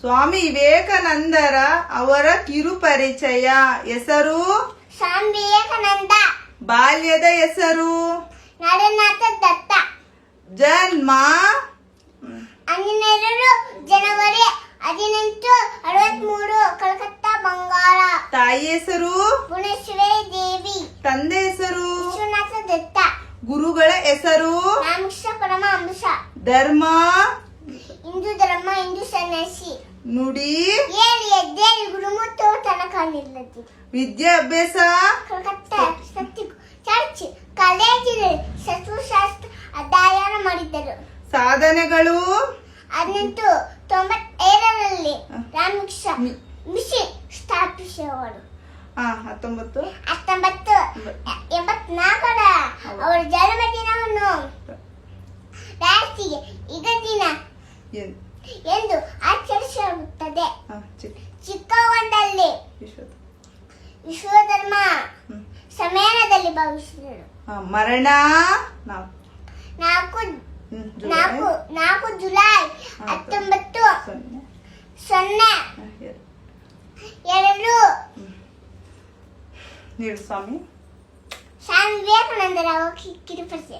ಸ್ವಾಮಿ ವಿವೇಕಾನಂದರ ಅವರ ಕಿರು ಪರಿಚಯ. ಹೆಸರು ಸ್ವಾಮಿ ವಿವೇಕಾನಂದ. ಬಾಲ್ಯದ ಹೆಸರು ನರೇಂದ್ರನಾಥ ದತ್ತ. ಜನ್ಮ 12 ಜನವರಿ 1863 ಕಲ್ಕತ್ತಾ, ಬಂಗಾಳ. ತಾಯಿ ಹೆಸರು ಭುವನೇಶ್ವರಿ ದೇವಿ. ತಂದೆ ಹೆಸರು ವಿಶ್ವನಾಥ ದತ್ತ. ಗುರುಗಳ ಹೆಸರು ರಾಮಕೃಷ್ಣ ಪರಮಹಂಸ. ಧರ್ಮ ಹಿಂದೂ ಧರ್ಮ, ಹಿಂದೂ ಸನ್ಯಾಸಿ. ನುಡಿ ಏಳಿ ಎದ್ದೇಳಿ ಗುರುಮುಟ್ಟು ತನಕ ನಿಲ್ಲದು. ವಿದ್ಯಾಭ್ಯಾಸ ಕಲ್ಕತ್ತಾ ಚರ್ಚ್ ಕಾಲೇಜಿನಲ್ಲಿ ಸಸ್ಯಶಾಸ್ತ್ರ ಅಧ್ಯಯನ ಮಾಡಿದ್ದರು. ಸಾಧನೆಗಳು 1897ರಲ್ಲಿ ರಾಮಕೃಷ್ಣ ಮಿಷನ್ ಸ್ಥಾಪಿಸಿದವರು. 1984ರ ಅವರ ಜನ್ಮದಿನವನ್ನು ರಾಷ್ಟ್ರೀಯ ಯುಗ ದಿನ ಎಂದು ಆಚರಿಸಲಾಗುತ್ತದೆ. ಚಿಕಾಗೋದಲ್ಲಿ ವಿಶ್ವಧರ್ಮ ಸಮ್ಮೇಳನದಲ್ಲಿ ಭಾಗವಹಿಸಿದರು. ಮರಣ 4 ಜುಲೈ 1902. ನೀಡು ಸ್ವಾಮಿ. ಸ್ವಾಮಿ ವಿವೇಕಾನಂದರ ಕಿರು ಪರಿಚಯ.